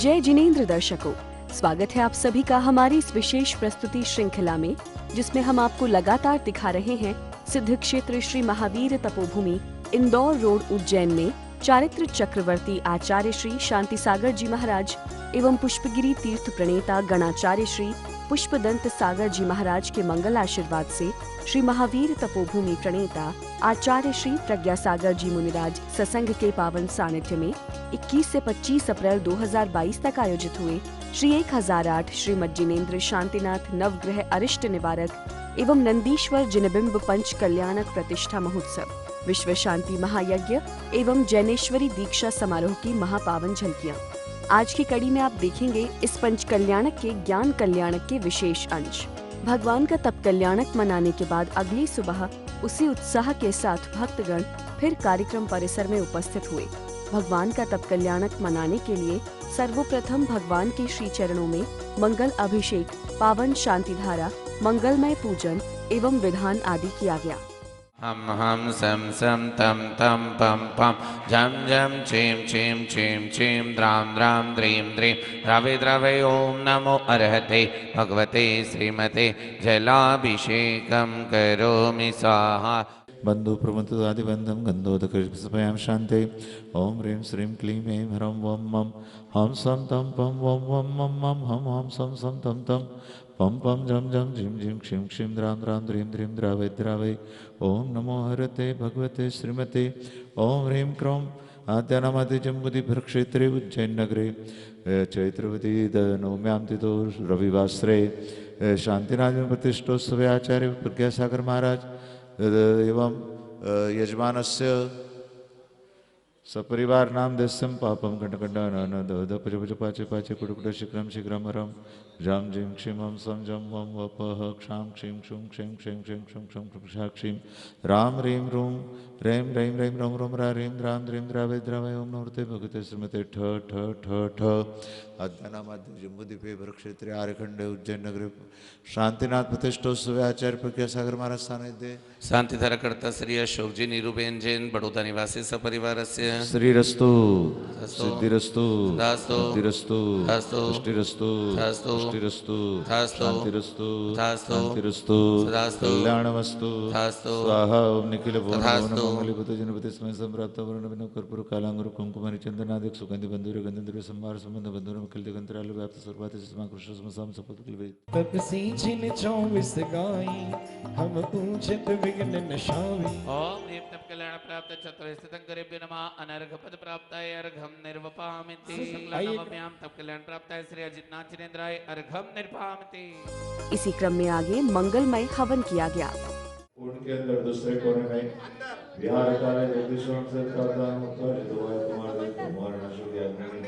जय जिनेंद्र दर्शकों, स्वागत है आप सभी का हमारी इस विशेष प्रस्तुति श्रृंखला में, जिसमें हम आपको लगातार दिखा रहे हैं सिद्ध क्षेत्र श्री महावीर तपोभूमि इंदौर रोड उज्जैन में चारित्र चक्रवर्ती आचार्य श्री शांति सागर जी महाराज एवं पुष्पगिरी तीर्थ प्रणेता गणाचार्य श्री पुष्पदंत सागर जी महाराज के मंगल आशीर्वाद से श्री महावीर तपोभूमि प्रणेता आचार्य श्री प्रज्ञा सागर जी मुनिराज सत्संग के पावन सानिध्य में 21 से 25 अप्रैल 2022 तक आयोजित हुए श्री 1008 श्रीमद जिनेंद्र शांतिनाथ नवग्रह अरिष्ट निवारक एवं नंदीश्वर जिनबिंब पंच कल्याणक प्रतिष्ठा महोत्सव, विश्व शांति महायज्ञ एवं जैनेश्वरी दीक्षा समारोह की महापावन झलकियाँ। आज की कड़ी में आप देखेंगे इस पंच कल्याणक के ज्ञान कल्याणक के विशेष अंश। भगवान का तप कल्याणक मनाने के बाद अगली सुबह उसी उत्साह के साथ भक्तगण फिर कार्यक्रम परिसर में उपस्थित हुए। भगवान का तप कल्याणक मनाने के लिए सर्वप्रथम भगवान के श्री चरणों में मंगल अभिषेक, पावन शांति धारा, मंगलमय पूजन एवं विधान आदि किया गया। हम हम सम सम तम तम पम पम झम झम चीम चीम चीम चीम द्राम द्राम द्रीम द्रीम द्रवे द्रवे ओम नमो अर्हते भगवते श्रीमते जलाभिषेकं करोमि स्वाहा। बंधु प्रमथादिबंधम गंधोदकस्मयां शांते ओम ह्रीं श्रीं क्लीं ऐं ह्रौं वं मं हम सम तम पम वं वं मं मं हम सम सम तम तम पम पम झम झम झिम झिम क्षिं क्षिं द्रां द्रां द्रीं द्रीं द्रावै द्रावै ओम नमो हरते भगवते श्रीमते ओम ह्रीं क्रों आद्यानामादिजम्बुधिभरक्षेत्रे उज्जैन नगरे चैत्रवती नवम्यां तिथौ रविवासरे शांतिनाथ प्रतिष्ठोत्सवे आचार्य प्रज्ञासागर महाराज एवं यजमानस्य सपरिवार नाम दस्यम पापम कंटकंडानपाचे पाचे कुटुकुट शीघ्रम शीघ्रम हरम जम जिम क्षिम हम सम जम वम वपह क्षाम क्षीम क्षुम क्षीम क्षीम क्षीम क्षुम क्षम क्षुषा क्षीम राम रीं रूं रें रैं रैं रों रों रा रीं द्रां द्रीं द्रावै द्रावै ओम नमोते भगवते श्रीमते ठ ठ ठ ठ अद्यानामाद्य जम्बूद्वीपे भरक्षेत्रे आर्यखंडे उज्जैन नगरे शांतिनाथ प्रतिष्ठोत्सवे आचार्य प्रज्ञासागर महाराज सानिध्य शांतिधारा कर्ता श्री अशोक जी नीरूबेन जैन बड़ौदा निवासी सपरिवारस्य श्रीरस्तु सिद्धिरस्तु दास्तु सिद्धिरस्तु दास्तु पुष्टिरस्तु दास्तु पुष्टिरस्तु दास्तु शांतिरस्तु दास्तु शांतिरस्तु दास्तु कल्याणमस्तु दास्तु स्वाहा ओम निखिल दास्तु भुवनमंगलीपति जनपति समय संप्राप्त वर्ण विनो कर्पूर कालांगुर कुंकुमारि चंदनादिक सुगंधि बंधुर गंधद्रव्य संभार संबंध बंधुर मुखिल दिगंतराल व्याप्त सर्वाति समा कृष्ण समसाम सपतुल वे तब से जिन 24 गाई हम पूछत विघ्न नशावी। ओम ह्रीं तप कल्याण प्राप्त चतुर्स्थितं करेभ्यो नमः अनर्घ पद प्राप्ताय अर्घं निर्वपामिति नवम्यां तप कल्याण प्राप्ताय श्री अजितनाथ जिनेंद्राय अर्घं निर्वापमिति। इसी क्रम में आगे मंगलमय हवन किया गया। उनके अंदर दूसरे कोने में बिहार काले जगदीश्वर से प्रार्थना मुक्ता जितवाय कुमार नशुद्ध अग्नि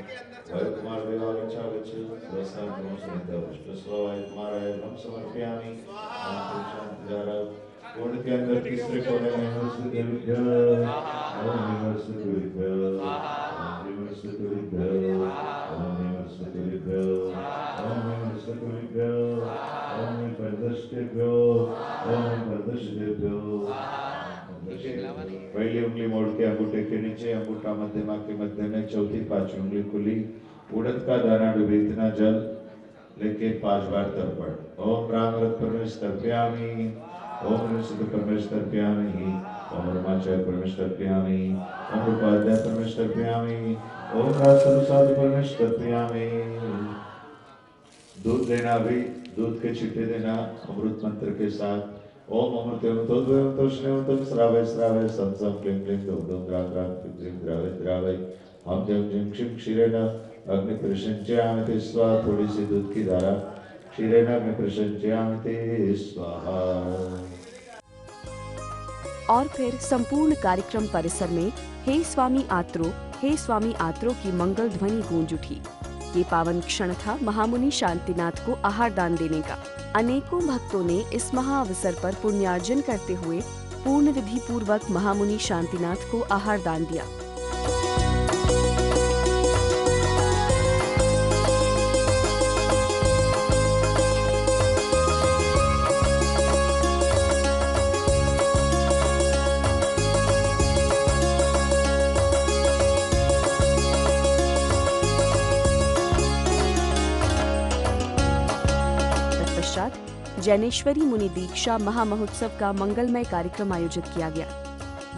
वाय कुमार देवाल इच्छा विच प्रसाद नमः सुनिता विष्णु स्वाय कुमाराय नम समर्पयामि शांति धारा। उनके अंदर तीसरे कोने में हर्षित विद्या ओम हर्षित विद्या ओम हर्षित विद्या ओम हर्षित विद्या ओम हर्षित विद्या ओम प्रदर्शितेभ्यो ओम प्रदर्शितेभ्यो। पहली उंगली मोड़ के अंगूठे के नीचे, अंगूठा मध्यमा के मध्य में, चौथी पांचवी उंगली खुली, उड़द का दाना डूबे इतना जल लेके 5 बार तर्पण। ओम राम रथ परमेश तर्पयामि ओम ऋषि परमेश तर्पयामि ओम रमाचार्य परमेश तर्पयामि ओम रूपाध्याय परमेश तर्पयामि ओम राजसाधु परमेश तर्पयामि। दूध देना भी, दूध के छिट्टे देना अमृत मंत्र के साथ। ओम अमृतम तोद्वयम तोष्णेवतम श्रावय श्रावय सम सम क्लीं क्लीं दम दम द्रां द्रां क्लीं द्रावय द्रावय हम जम जिम क्षिं क्षीरेण अग्नि प्रसंचयामि स्वाहा। थोड़ी सी दूध की धारा क्षीरेण अग्नि प्रसंचयामि स्वाहा। और फिर संपूर्ण कार्यक्रम परिसर में हे स्वामी आत्रो की मंगल ध्वनि गूंज उठी। ये पावन क्षण था महामुनि शांतिनाथ को आहार दान देने का। अनेकों भक्तों ने इस महाअवसर पर पुण्यार्जन करते हुए पूर्ण विधि पूर्वक महामुनि शांतिनाथ को आहार दान दिया। जैनेश्वरी मुनि दीक्षा महामहोत्सव का मंगलमय कार्यक्रम आयोजित किया गया।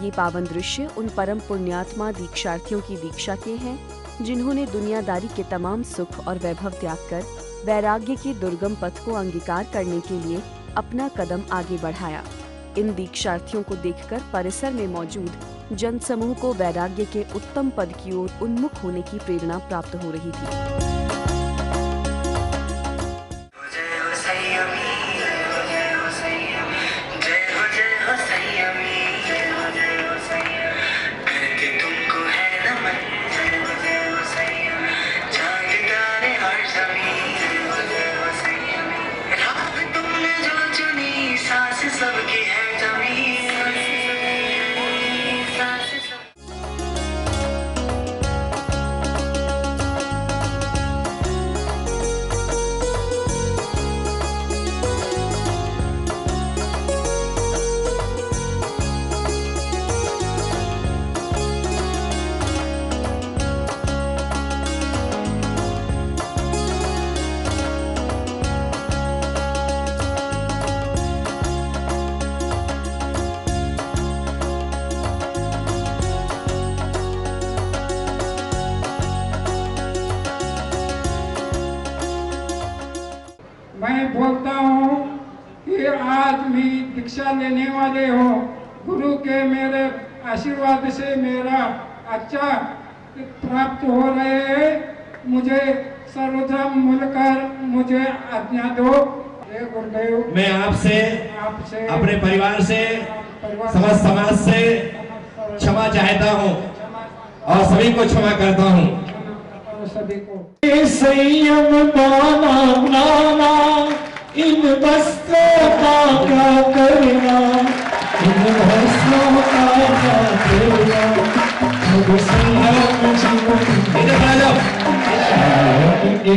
ये पावन दृश्य उन परम पुण्यात्मा दीक्षार्थियों की दीक्षा के हैं जिन्होंने दुनियादारी के तमाम सुख और वैभव त्याग कर वैराग्य के दुर्गम पथ को अंगीकार करने के लिए अपना कदम आगे बढ़ाया। इन दीक्षार्थियों को देखकर परिसर में मौजूद जनसमूह को वैराग्य के उत्तम पद की ओर उन्मुख होने की प्रेरणा प्राप्त हो रही थी। मैं बोलता हूँ कि आज भी दीक्षा लेने वाले हो, गुरु के मेरे आशीर्वाद से मेरा अच्छा प्राप्त हो रहे हैं। मुझे सर्वधर्म मिलकर मुझे आज्ञा दो। हे गुरुदेव, मैं आपसे अपने परिवार से समस्त समाज से क्षमा चाहता हूँ और सभी को क्षमा करता हूँ। सभी को संयम दाना नाना इन वस्त्रों का क्या करना, इन वस्त्रों का क्या करना, मुझे संयम जीवन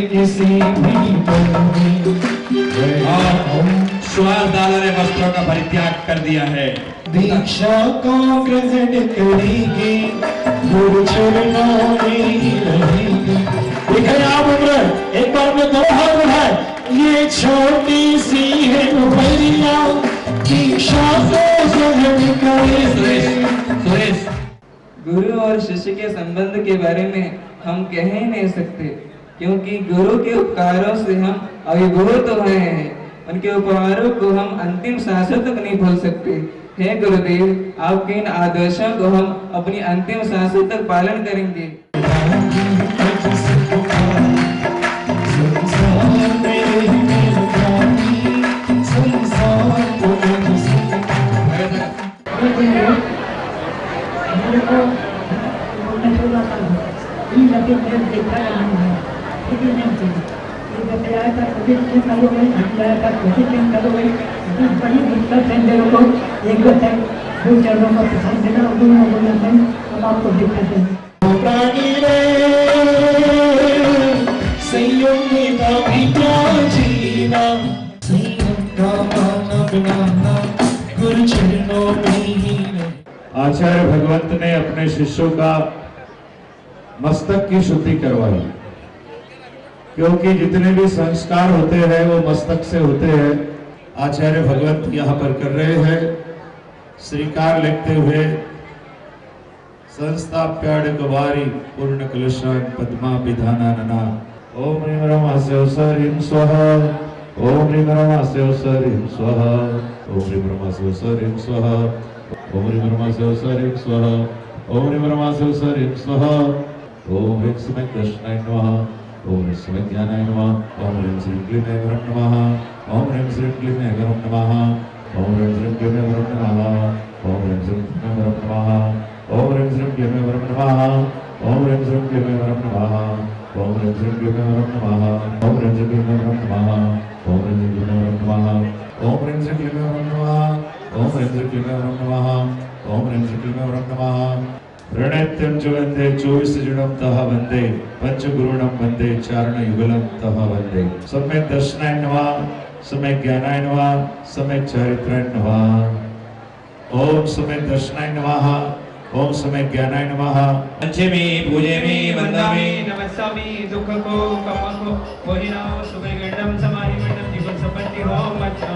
किसी भी श्वासदाला ने वस्त्रों का परित्याग कर दिया है। दीक्षा को ग्रहण करेगी, गुरु चरणों में ही रहेगी। आप उम्र एक बार में 2 हाथ बढ़ाए, ये छोटी सी है उमरिया, दीक्षा को ग्रहण करेगी। गुरु और शिष्य के संबंध के बारे में हम कह ही नहीं सकते, क्योंकि गुरु के उपकारों से हम अभिभूत तो हैं, उनके उपहारों को हम अंतिम सांसों तक नहीं भूल सकते। हे गुरुदेव, आपके इन आदर्शों को हम अपनी अंतिम सांसों तक पालन करेंगे। आचार्य भगवंत ने अपने शिष्यों का मस्तक की शुद्धि करवाई, क्योंकि जितने भी संस्कार होते हैं वो मस्तक से होते हैं। आचार्य भगवंत यहाँ पर कर रहे हैं श्रीकार लिखते हुए, संस्थाप्याड़ कवारी पूर्ण कलशान पद्मा विधानानना। ओम ह्रीं ब्रह्मास्यो सरीं स्वाहा, ओम ह्रीं ब्रह्मास्यो सरीं स्वाहा, ओम ह्रीं ब्रह्मास्यो सरीं स्वाहा, ओम ह्रीं ब्रह्मास्यो सरीं स्वाहा, ओम ह्रीं ब्रह्मास्यो सरीं स्वाहा। ओम ह्रीं स्मै कृष्णाय नमः, ओम ह्रीं स्मै ज्ञानाय नमः, ओम ह्रीं श्रीं क्लीं ऐं नमः, ओम ह्रीं श्रीं क्लीं ऐं नमः, ओम ह्रीं श्रीं क्लीं ऐं नमः, ओम ह्रीं श्रीं क्लीं ऐं नमः, ओम ह्रीं श्रीं क्लीं ऐं नमः, ओम ह्रीं श्रीं क्लीं ऐं नमः, ओम ह्रीं श्रीं क्लीं ऐं नमः, ओम ह्रीं श्रीं क्लीं ऐं नमः, ओम ह्रीं श्रीं क्लीं ऐं नमः, ओम ह्रीं श्रीं क्लीं ऐं नमः, ओम ह्रीं श्रीं क्लीं ऐं नमः, ओम ह्रीं श्रीं क्लीं ऐं नमः। प्रणत्यं च वन्दे 24 जूणं तः वन्दे, पंचगुरुणं वन्दे चारण युगलं तः वन्दे। सम्यक् दर्शनाय नमः, सम्यक् ज्ञानाय नमः, सम्यक् चारित्राय नमः। ओम सम्यक् दर्शनाय नमः, ओम सम्यक् ज्ञानाय नमः। पंचमी पूजेमी वंदामि नमस्सामि दुःख को कम को मोहिना सुभगंडम समाहिमंडम जीवन संपत्ति होम अच्छा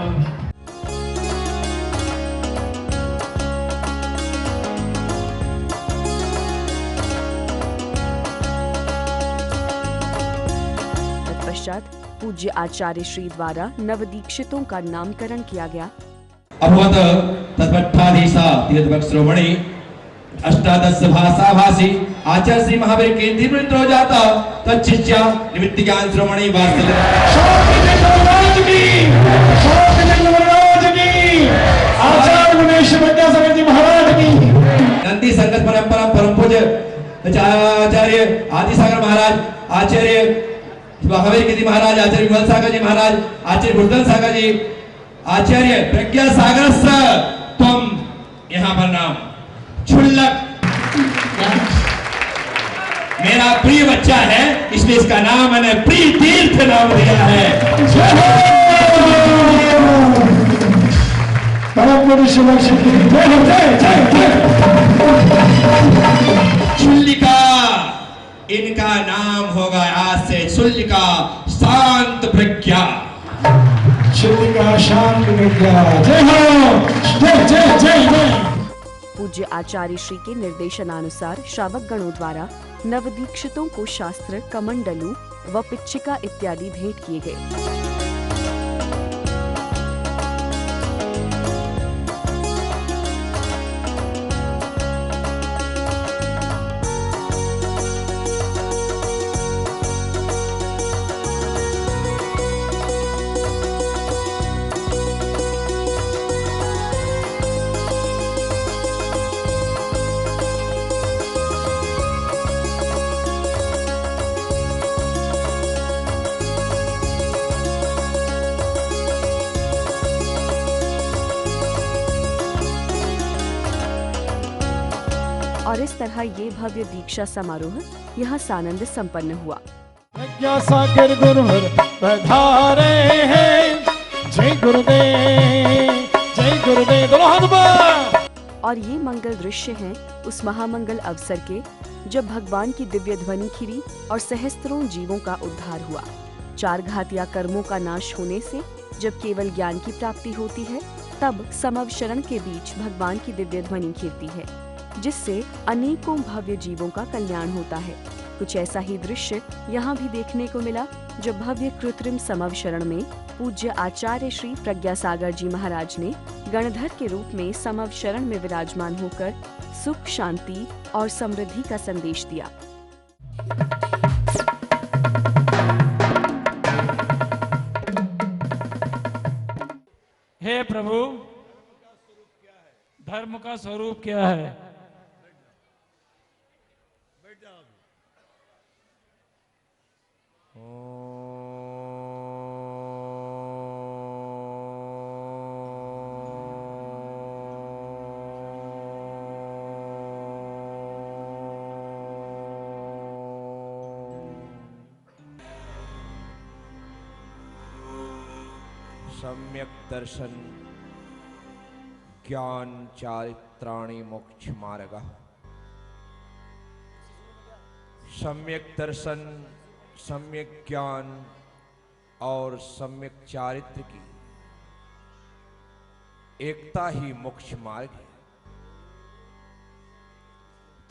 पूज्य आचार्य श्री द्वारा नवदीक्षितों का नामकरण किया गया। अभवत तत्पठाधीशा तीर्थभक्श्रोमणि अष्टादश भाषा भाषी आचार्य श्री महावीर केंद्रीय वृत्त हो जाता तच्चिष्या निमित्त ज्ञान श्रोमणि वात्सल आचार्य गणेश विद्यासागर जी महाराज की नंदी संगत परंपरा परम पूज्य आचार्य आदिसागर महाराज, आचार्य महावीर कीर्ति महाराज, आचार्य विमल सागर जी महाराज, आचार्य गुरुदन सागर जी, आचार्य प्रज्ञा सागर सर, तुम यहाँ पर नाम क्षुल्लक मेरा प्रिय बच्चा है, इसलिए इसका नाम मैंने प्रिय तीर्थ नाम दिया है। चुल्लिका इनका नाम होगा आज से चुल्लिका शांत प्रज्ञा। चुल्लिका शांत प्रज्ञा। जय हो, जय जय जय जय। पूज्य आचार्य श्री के निर्देशनानुसार श्रावक गणों द्वारा नवदीक्षितों को शास्त्र, कमंडलू व पिच्छिका इत्यादि भेंट किए गए। और इस तरह ये भव्य दीक्षा समारोह यहाँ सानंद संपन्न हुआ। प्रज्ञा सागर गुरुवर पधारे हैं, जय गुरुदेव, जय गुरुदेव, दोनों हाथ ऊपर। और ये मंगल दृश्य हैं उस महामंगल अवसर के जब भगवान की दिव्य ध्वनि खिरी और सहस्त्रों जीवों का उद्धार हुआ। चार घातिया कर्मों का नाश होने से जब केवल ज्ञान की प्राप्ति होती है, तब समवशरण के बीच भगवान की दिव्य ध्वनि खिरती है, जिससे अनेकों भव्य जीवों का कल्याण होता है। कुछ ऐसा ही दृश्य यहाँ भी देखने को मिला, जब भव्य कृत्रिम समवशरण में पूज्य आचार्य श्री प्रज्ञा सागर जी महाराज ने गणधर के रूप में समवशरण में विराजमान होकर सुख, शांति और समृद्धि का संदेश दिया। हे प्रभु, धर्म का स्वरूप क्या है? सम्यक दर्शन ज्ञान चारित्राणि मोक्ष मार्गः। सम्यक दर्शन, सम्यक ज्ञान और सम्यक चारित्र की एकता ही मोक्ष मार्ग है।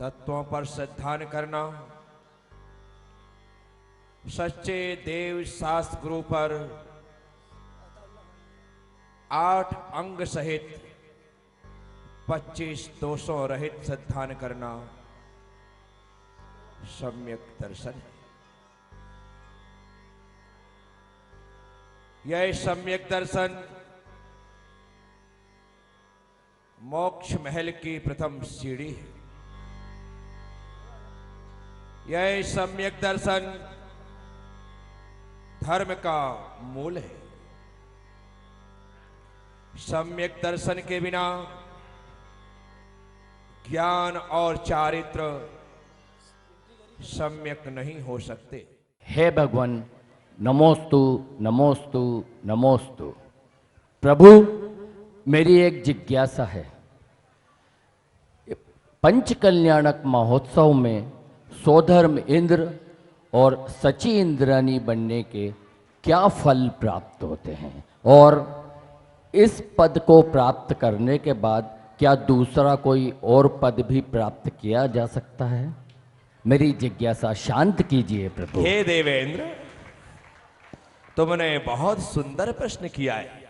तत्वों पर श्रद्धा करना, सच्चे देव शास्त्र गुरु पर 8 अंग सहित 25 दोषों रहित श्रद्धा करना सम्यक दर्शन। यह सम्यक दर्शन मोक्ष महल की प्रथम सीढ़ी है। यह सम्यक दर्शन धर्म का मूल है। सम्यक दर्शन के बिना ज्ञान और चारित्र सम्यक नहीं हो सकते। हे भगवान, नमोस्तु नमोस्तु नमोस्तु। प्रभु, मेरी एक जिज्ञासा है। पंचकल्याणक महोत्सव में सोधर्म इंद्र और सची इंद्रानी बनने के क्या फल प्राप्त होते हैं, और इस पद को प्राप्त करने के बाद क्या दूसरा कोई और पद भी प्राप्त किया जा सकता है? मेरी जिज्ञासा शांत कीजिए प्रभु। हे देवेंद्र, तुमने बहुत सुंदर प्रश्न किया है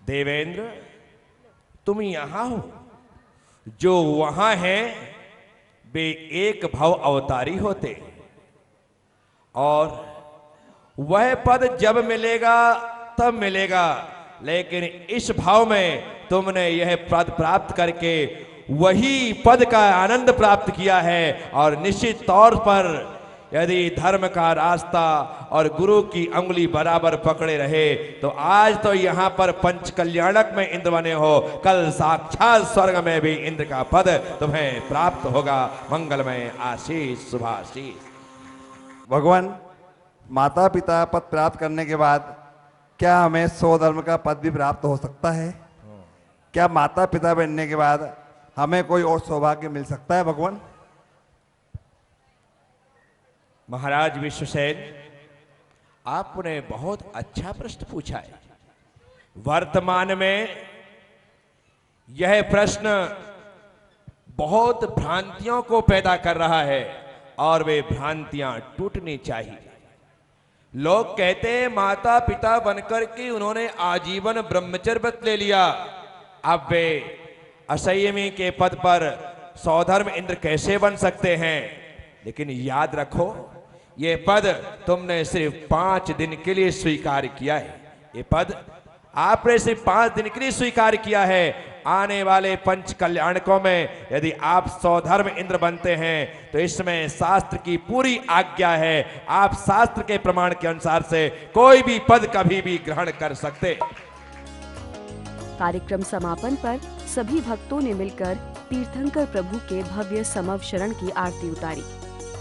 देवेंद्र। तुम यहां हो, जो वहां हैं वे एक भव अवतारी होते, और वह पद जब मिलेगा तब मिलेगा, लेकिन इस भाव में तुमने यह पद प्राप्त करके वही पद का आनंद प्राप्त किया है। और निश्चित तौर पर यदि धर्म का रास्ता और गुरु की अंगुली बराबर पकड़े रहे तो आज तो यहां पर पंच कल्याणक में इंद्र बने हो, कल साक्षात स्वर्ग में भी इंद्र का पद तुम्हें प्राप्त होगा। मंगलमय आशीष शुभाशीष। भगवान, माता पिता पद प्राप्त करने के बाद क्या हमें स्वधर्म का पद भी प्राप्त हो सकता है? क्या माता पिता बनने के बाद हमें कोई और सौभाग्य मिल सकता है भगवान? महाराज विश्वसेन, आपने बहुत अच्छा प्रश्न पूछा है। वर्तमान में यह प्रश्न बहुत भ्रांतियों को पैदा कर रहा है और वे भ्रांतियां टूटनी चाहिए। लोग कहते हैं माता पिता बनकर के उन्होंने आजीवन ब्रह्मचर्य व्रत ले लिया, अब वे असंयमी के पद पर सौधर्म इंद्र कैसे बन सकते हैं? लेकिन याद रखो, ये पद तुमने सिर्फ 5 दिन के लिए स्वीकार किया है। ये पद आपने सिर्फ 5 दिन के लिए स्वीकार किया है। आने वाले पंच कल्याणकों में यदि आप सौधर्म इंद्र बनते हैं तो इसमें शास्त्र की पूरी आज्ञा है। आप शास्त्र के प्रमाण के अनुसार से कोई भी पद कभी भी ग्रहण कर सकते। कार्यक्रम समापन पर सभी भक्तों ने मिलकर तीर्थंकर प्रभु के भव्य समव शरण की आरती उतारी।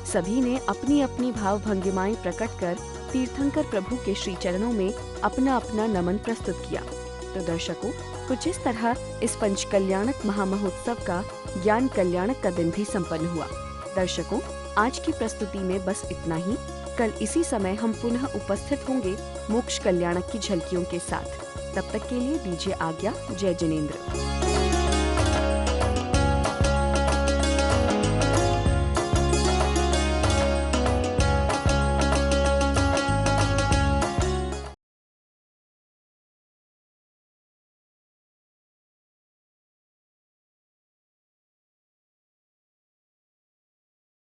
सभी ने अपनी अपनी भाव भंगिमाएं प्रकट कर तीर्थंकर प्रभु के श्री चरणों में अपना अपना नमन प्रस्तुत किया। तो दर्शकों, कुछ इस तरह इस पंच कल्याणक महामहोत्सव का ज्ञान कल्याणक का दिन भी संपन्न हुआ। दर्शकों, आज की प्रस्तुति में बस इतना ही। कल इसी समय हम पुनः उपस्थित होंगे मोक्ष कल्याणक की झलकियों के साथ। तब तक के लिए दीजिए आज्ञा। जय जिनेंद्र।